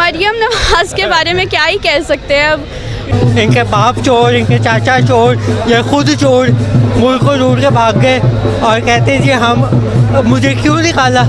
मरियम नवाज के बारे में क्या ही कह सकते हैं अब। इनके बाप चोर, इनके चाचा चोर, ये खुद चोर मुल्क को लूट के भाग गए और कहते जी हम मुझे क्यों निकाला।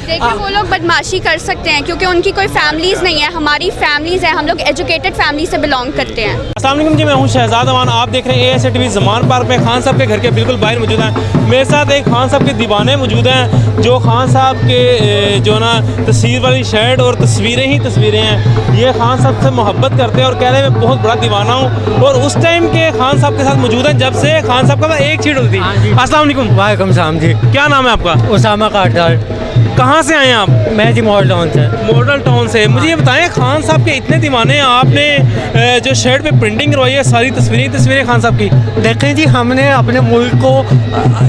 देखिए वो लोग बदमाशी कर सकते हैं क्योंकि उनकी कोई फैमिलीज़ नहीं है, हमारी फैमिलीज़ है, हम लोग एजुकेटेड फैमिली से बिलोंग करते हैं। अस्सलाम वालेकुम जी, मैं हूं शहजाद अमान। आप देख रहे हैं ASA TV ज़मान पार्क में खान साहब के घर के बिल्कुल बाहर मौजूद हैं। मेरे साथ एक खान साहब के दीवाने मौजूद हैं जो खान साहब के जो ना तस्वीर वाली शर्ट और तस्वीरें ही तस्वीरें हैं। ये खान साहब से मोहब्बत करते हैं और कह रहे हैं मैं बहुत बड़ा दीवाना हूँ और उस टाइम के खान साहब के साथ मौजूद हैं जब से खान साहब का एक चीट होती थी। अस्सलाम वालेकुम। वालेकुम सलाम जी। क्या नाम है आपका? उसामा काटदार। कहाँ से आए हैं आप? मैं जी मॉडल टाउन से। मॉडल टाउन से। मुझे ये बताएं, खान साहब के इतने दीवाने हैं, आपने जो शर्ट पे प्रिंटिंग करवाई है सारी तस्वीरें खान साहब की। देखें जी, हमने अपने मुल्क को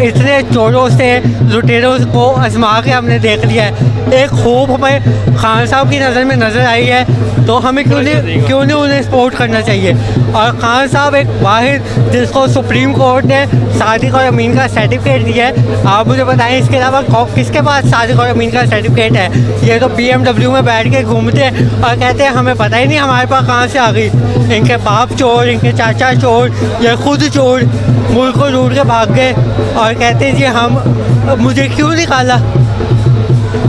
इतने चोरों से लुटेरों को आजमा के हमने देख लिया है। एक खूब हमें खान साहब की नज़र में नज़र आई है तो हमें क्यों नहीं उन्हें सपोर्ट करना चाहिए। और खान साहब एक वाहिद जिसको सुप्रीम कोर्ट ने सादिक और अमीन का सर्टिफिकेट दिया है। आप मुझे बताएं इसके अलावा किसके पास सादिक और अमीन का सर्टिफिकेट है? ये तो BMW में बैठ के घूमते हैं और कहते हैं हमें पता ही नहीं हमारे पास कहाँ से आ गई। इनके बाप चोर, इनके चाचा चोर, ये खुद चोर मुल्क को लूट के भाग गए और कहते हैं जी हम मुझे क्यों निकाला।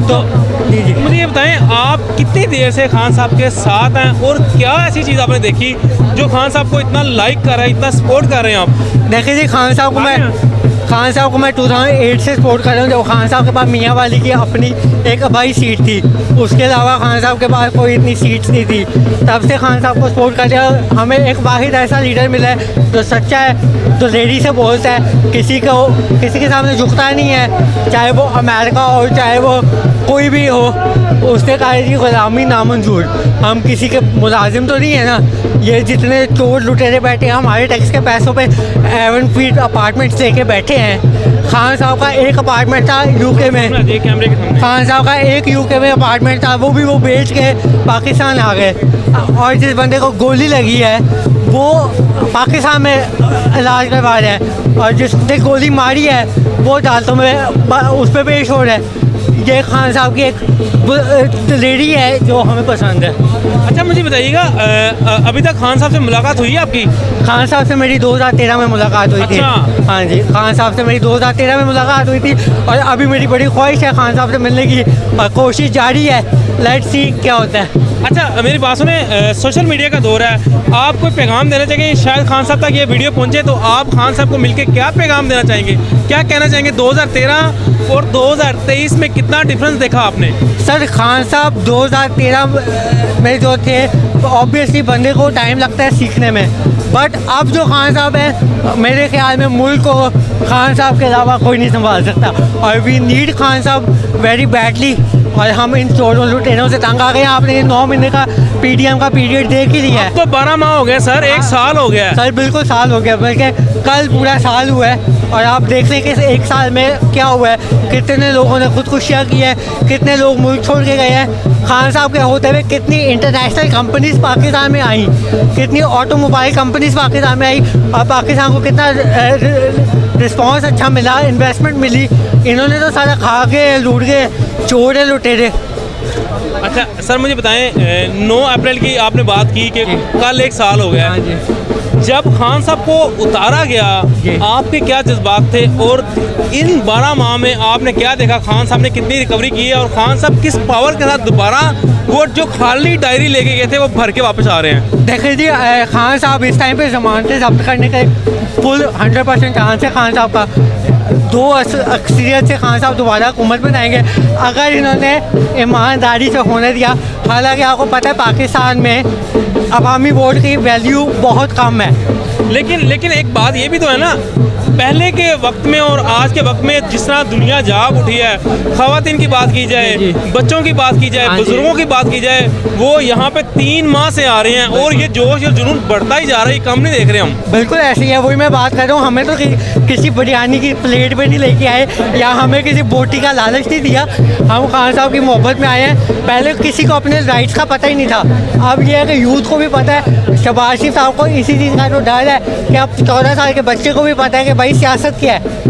तो जी मुझे ये बताएं, आप कितनी देर से खान साहब के साथ हैं और क्या ऐसी चीज़ आपने देखी जो खान साहब को इतना लाइक कर रहा है, इतना सपोर्ट कर रहे हैं आप? देखिए जी, खान साहब को मैं 2008 से सपोर्ट कर रहा हूँ। जब खान साहब के पास मियाँ वाली की अपनी एक अबाई सीट थी, उसके अलावा खान साहब के पास कोई इतनी सीट्स नहीं थी। तब से खान साहब को सपोर्ट कर रहा है। हमें एक वाहिद ऐसा लीडर मिला है जो सच्चा है, जो रेडी से बोलता है, किसी के सामने झुकता नहीं है, चाहे वो अमेरिका हो चाहे वो कोई भी हो। उसने कहा जी गुलामी नामंजूर, हम किसी के मुलाजिम तो नहीं है ना। ये जितने चोर लुटेरे बैठे हैं हमारे टैक्स के पैसों पे 7 फीट अपार्टमेंट्स लेके बैठे हैं। खान साहब का एक अपार्टमेंट था यूके में, खान साहब का एक यूके में अपार्टमेंट था, वो बेच के पाकिस्तान आ गए। और जिस बंदे को गोली लगी है वो पाकिस्तान में इलाज करवा रहा है और जिसने गोली मारी है वो अदालतों में उस पर पेश हो रहा है। ये खान साहब की एक लेडी है जो हमें पसंद है। अच्छा मुझे बताइएगा, अभी तक खान साहब से मुलाकात हुई है आपकी? खान साहब से मेरी 2013 में मुलाकात हुई थी। हाँ जी, खान साहब से मेरी 2013 में मुलाकात हुई थी और अभी मेरी बड़ी ख्वाहिश है खान साहब से मिलने की और कोशिश जारी है। लेट्स सी क्या होता है। अच्छा मेरी बात सुने, सोशल मीडिया का दौर है, आप कोई पैगाम देना चाहेंगे? शायद खान साहब तक ये वीडियो पहुंचे तो आप खान साहब को मिलके क्या पैगाम देना चाहेंगे, क्या कहना चाहेंगे? 2013 और 2023 में कितना डिफरेंस देखा आपने? सर खान साहब 2013 में जो थे तो ऑब्वियसली बंदे को टाइम लगता है सीखने में, बट अब जो खान साहब है मेरे ख्याल में मुल्क को खान साहब के अलावा कोई नहीं संभाल सकता और वी नीड खान साहब वेरी बैडली। और हम इन चोरों लुटेरों से तंग आ गए हैं। आपने 9 महीने का PDM का पीरियड देख ही लिया है। तो 12 माह हो गए सर, 1 साल हो गया सर, बिल्कुल साल हो गया, बल्कि कल पूरा साल हुआ है। और आप देख लें कि इस 1 साल में क्या हुआ है, कितने लोगों ने खुदकुशियाँ की है, कितने लोग मुल्क छोड़ के गए हैं। खान साहब के होते हुए कितनी इंटरनेशनल कंपनीज पाकिस्तान में आई, कितनी ऑटोमोबाइल कंपनीज पाकिस्तान में आई और पाकिस्तान को कितना रिस्पॉन्स अच्छा मिला, इन्वेस्टमेंट मिली। इन्होंने तो सारा खा के लूट के चोर है लुटेरे। अच्छा सर मुझे बताएं, 9 अप्रैल की आपने बात की कि कल 1 साल हो गया। हाँ जी। जब खान साहब को उतारा गया आपके क्या जज्बात थे और इन 12 माह में आपने क्या देखा? खान साहब ने कितनी रिकवरी की है और खान साहब किस पावर के साथ दोबारा वो जो खाली डायरी लेके गए थे वो भर के वापस आ रहे हैं? देखिए जी, खान साहब इस टाइम पे ज़मानतें जब्त करने का फुल 100% चांस है। खान साहब का 2 अक्सरियत से खान साहब दोबारा हुकूमत बनाएंगे अगर इन्होंने ईमानदारी से होने दिया। हालांकि आपको पता है पाकिस्तान में अवामी वोट की वैल्यू बहुत कम है। लेकिन एक बात ये भी तो है ना, पहले के वक्त में और आज के वक्त में जिस तरह दुनिया जाग उठी है, ख़वातीन की बात की जाए, बच्चों की बात की जाए, बुजुर्गों की बात की जाए, वो यहाँ पे 3 माह से आ रहे हैं और ये जोश और जुनून बढ़ता ही जा रहा है, कम नहीं देख रहे हम। बिल्कुल ऐसी है, वही मैं बात कर रहा हूँ। हमें तो किसी बिरयानी की प्लेट पे नहीं लेके आए या हमें किसी बोटी का लालच नहीं दिया। हम खान साहब की मोहब्बत में आए हैं। पहले किसी को अपने राइट्स का पता ही नहीं था, अब ये है कि यूथ को भी पता है। शहबाज शरीफ साहब को इसी चीज़ का तो डर है कि अब 14 साल के बच्चे को भी पता है कि भाई सियासत क्या है।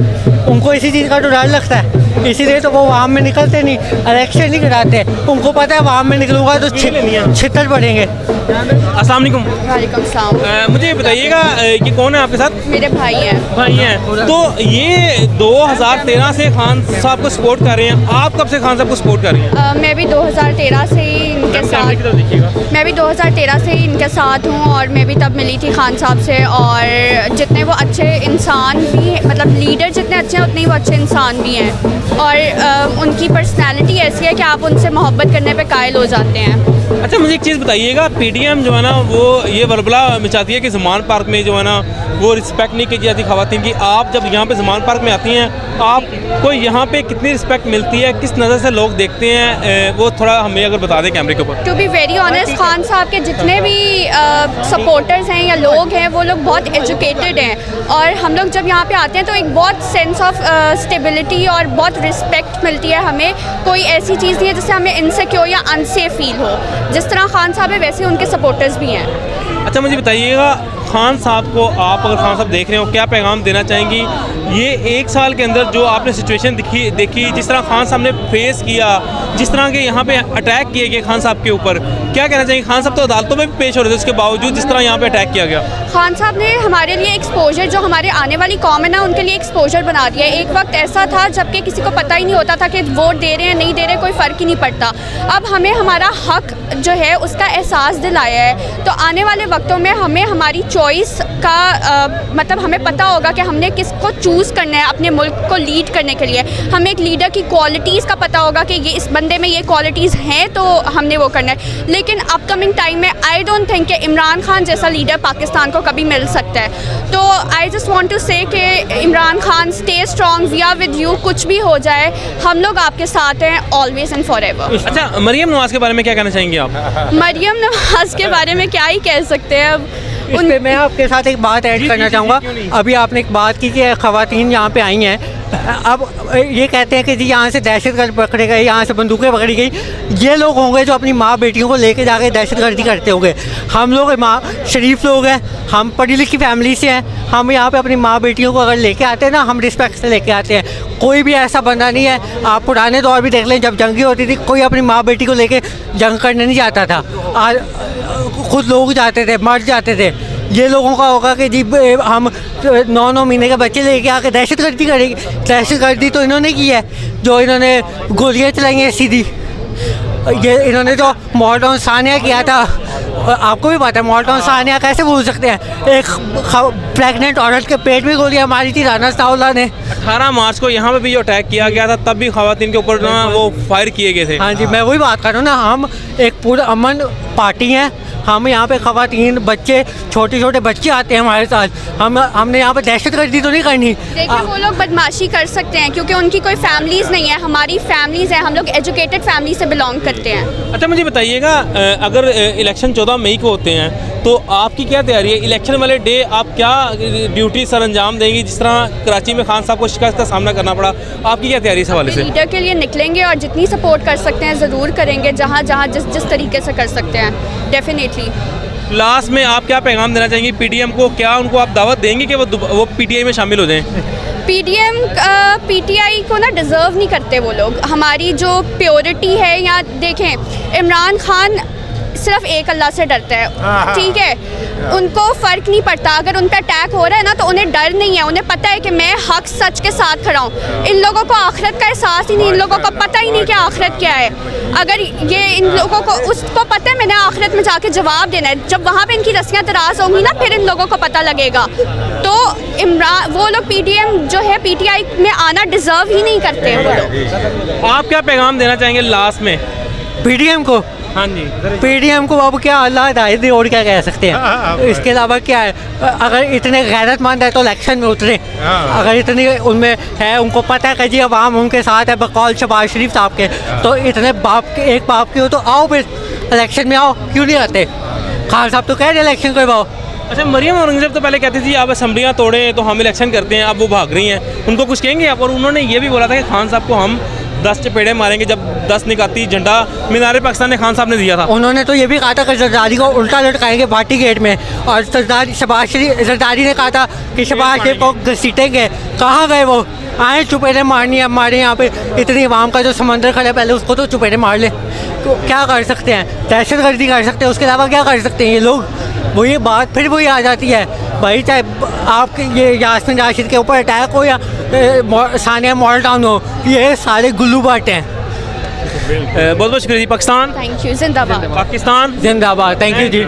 उनको इसी चीज़ का तो डर लगता है, इसीलिए तो वो आवाम में निकलते नहीं, इलेक्शन नहीं कराते। उनको पता है आवाम में निकलूंगा तो छितर पड़ेंगे। अस्सलाम वालेकुम। वालेकुम सलाम। मुझे बताइएगा कि कौन है आपके साथ? मेरे भाई हैं। भाई हैं। तो ये 2013 से खान साहब को सपोर्ट कर रहे हैं, आप कब से खान साहब को सपोर्ट कर रही हैं? मैं भी 2013 से ही इनके साथ मैं भी 2013 से ही इनके साथ हूँ और मैं भी तब मिली थी खान साहब से। और जितने वो अच्छे इंसान भी, मतलब लीडर जितने अच्छे हैं उतने ही वो अच्छे इंसान भी हैं। और उनकी पर्सनैलिटी ऐसी है कि आप उनसे मोहब्बत करने पे कायल हो जाते हैं। अच्छा, मुझे एक चीज़ बताइएगा, पीडीएम जो है ना वो ये वलबला मचाती है कि ज़मान पार्क में जो है ना वो रिस्पेक्ट नहीं की जाती ख़वातीन की। आप जब यहाँ पे ज़मान पार्क में आती हैं, आपको यहाँ पे कितनी रिस्पेक्ट मिलती है, किस नज़र से लोग देखते हैं, वो थोड़ा हमें अगर बता दें कैमरे के ऊपर। To be very honest, Khan साहब के जितने भी सपोर्टर्स हैं या लोग हैं वो लोग बहुत एजुकेटेड हैं। और हम लोग जब यहाँ पे आते हैं तो एक बहुत सेंस ऑफ स्टेबिलिटी और बहुत रिस्पेक्ट मिलती है हमें। कोई ऐसी चीज़ नहीं है जिससे हमें इनसिक्योर या अनसेफ फील हो। जिस तरह खान साहब है वैसे उनके सपोर्टर्स भी हैं। अच्छा, मुझे बताइएगा, खान साहब को आप अगर खान साहब देख रहे हो, क्या पैगाम देना चाहेंगी? ये एक साल के अंदर जो आपने सिचुएशन देखी, जिस तरह खान साहब ने फेस किया, जिस तरह के यहाँ पे अटैक किए गए खान साहब के ऊपर, क्या कहना चाहेंगे? खान साहब तो अदालतों में भी पेश हो रहे थे, उसके बावजूद जिस तरह यहाँ पे अटैक किया गया। खान साहब ने हमारे लिए एक्सपोजर, जो हमारे आने वाली कौम है ना उनके लिए एक्सपोजर बना दिया है। एक वक्त ऐसा था जबकि किसी को पता ही नहीं होता था कि वोट दे रहे हैं नहीं दे रहे, कोई फ़र्क ही नहीं पड़ता। अब हमें हमारा हक जो है उसका एहसास दिलाया है। तो आने वाले वक्तों में हमें हमारी चॉइस का मतलब हमें पता होगा कि हमने किसको चूज़ करना है अपने मुल्क को लीड करने के लिए। हमें एक लीडर की क्वालिटीज़ का पता होगा कि ये इस बंदे में ये क्वालिटीज़ हैं तो हमने वो करना है। लेकिन अपकमिंग टाइम में आई डोंट थिंक कि इमरान खान जैसा लीडर पाकिस्तान को कभी मिल सकता है। तो I just want to say कि Imran Khan, stay strong, we are with you. कुछ भी हो जाए हम लोग आपके साथ हैं ऑलवेज एंड फॉर एवर। अच्छा, मरियम नवाज के बारे में क्या कहना चाहेंगे आप? मरियम नवाज के बारे में क्या ही कह सकते हैं। अब इस पे मैं आपके साथ एक बात ऐड करना चाहूँगा। अभी आपने एक बात की कि ख़वातीन यहाँ पे आई हैं, अब ये कहते हैं कि जी यहाँ से दहशतगर्द पकड़े गए, यहाँ से बंदूकें पकड़ी गई। ये लोग होंगे जो अपनी माँ बेटियों को लेके जाके दहशतगर्दी करते होंगे। हम लोग माँ शरीफ लोग हैं, हम पढ़ी लिखी फैमिली से हैं। हम यहाँ पे अपनी माँ बेटियों को अगर लेके आते हैं ना, हम रिस्पेक्ट से लेके आते हैं। कोई भी ऐसा बंदा नहीं है, आप पुराने दौर भी देख लें, जब जंगी होती थी कोई अपनी माँ बेटी को लेके जंग करने नहीं जाता था। खुद लोग जाते थे, मर जाते थे। ये लोगों का होगा कि जी हम 9-9 महीने के बच्चे लेके आके दहशतगर्दी करेंगे। दहशतगर्दी तो इन्होंने की है, जो इन्होंने गोलियाँ चलाई हैं सीधी। ये इन्होंने जो मॉर्डन सानिया किया था, आपको भी पता है मॉर्डन सानिया कैसे भूल सकते हैं। एक प्रेग्नेंट औरत के पेट में गोलियाँ मारी थी राना साउला ने। 18 मार्च को यहाँ पे भी जो अटैक किया गया था तब भी ख़वातीन के ऊपर ना वो फायर किए गए थे। हाँ जी, मैं वही बात कर रहा हूँ ना, हम एक पूरा अमन पार्टी हैं। हम यहाँ पे ख़वातीन, बच्चे, छोटे छोटे बच्चे आते हैं हमारे साथ। हमने यहाँ पे दहशतगर्दी तो नहीं करनी। देखिए वो लोग बदमाशी कर सकते हैं क्योंकि उनकी कोई फैमिलीज़ नहीं है, हमारी फैमिलीज़ हैं। हम लोग एजुकेटेड फैमिली से बिलोंग करते हैं। अच्छा, मुझे बताइएगा, अगर इलेक्शन 14 मई को होते हैं तो आपकी क्या तैयारी है? इलेक्शन वाले डे आप क्या ड्यूटी सर अंजाम देंगी? जिस तरह कराची में खान साहब को शिकस्त का सामना करना पड़ा, आपकी क्या तैयारी इस हवाले से? लीडर के लिए निकलेंगे और जितनी सपोर्ट कर सकते हैं ज़रूर करेंगे, जहाँ जहाँ जिस तरीके से कर सकते हैं डेफिनेटली। लास्ट में आप क्या पैगाम देना चाहेंगी पीडीएम को? क्या उनको आप दावत देंगे कि वो पीटीआई में शामिल हो जाएं? पीटीआई को ना डिज़र्व नहीं करते वो लोग। हमारी जो प्योरिटी है, या देखें इमरान खान सिर्फ एक अल्लाह से डरता है, ठीक है। उनको फ़र्क नहीं पड़ता अगर उन पर अटैक हो रहा है ना, तो उन्हें डर नहीं है। उन्हें पता है कि मैं हक सच के साथ खड़ा हूँ। इन लोगों को आखिरत का एहसास ही नहीं, इन लोगों को पता ही नहीं कि आखिरत क्या है। अगर ये इन लोगों को उसको पता है मैंने आखिरत में जाके जवाब देना है, जब वहाँ पे इनकी रस्सियाँ दराज होंगी ना फिर इन लोगों को पता लगेगा। तो वो लोग पीडीएम जो है पीटीआई में आना डिज़र्व ही नहीं करते वो लोग। आप क्या पैगाम देना चाहेंगे लास्ट में पीडीएम को? हाँ जी, पीडीएम को अब क्या अल्लाह हिदायत दे और क्या कह सकते हैं। इसके अलावा क्या है, अगर इतने गैरतमंद है तो इलेक्शन में उतरे। अगर इतनी उनमें है, उनको पता है कि जी अवाम उनके साथ है बकौल शहबाज शरीफ साहब के, तो इतने एक बाप के हो तो आओ फिर इलेक्शन में आओ, क्यों नहीं आते? खान साहब तो कह रहे इलेक्शन करवाओ। अच्छा, मरियम औरंगज़ेब तो पहले कहती थी आप असम्बलियाँ तोड़ें तो हम इलेक्शन करते हैं, अब वो भाग रही हैं, उनको कुछ कहेंगे आप? और उन्होंने ये भी बोला था कि खान साहब को हम 10 चपेड़े मारेंगे जब 10 निकाती झंडा मीनार पाकिस्तान ने खान साहब ने दिया था। उन्होंने तो ये भी कहा था कि जरदारी को उल्टा लटकाएंगे पार्टी गेट में, और जरदारी ने कहा था कि शहबाज शरीफ को घसीटेंगे। कहाँ गए वो? आए चुपेरे मारनी है हमारे यहाँ पे इतनी आवाम का जो समंदर खड़ा है पहले उसको तो चुपेरे मार ले। तो क्या कर सकते हैं, दहशतगर्दी कर सकते हैं, उसके अलावा क्या कर सकते हैं ये लोग। वही बात फिर वही आ जाती है भाई, चाहे आपके ये यास्मीन राशिद के ऊपर अटैक हो या सानिया मॉडल टाउन हो, ये सारे गुल्लू बाट हैं। बहुत बहुत शुक्रिया जी। पाकिस्तान थैंक यू, जिंदाबाद। पाकिस्तान जिंदाबाद, थैंक यू जी।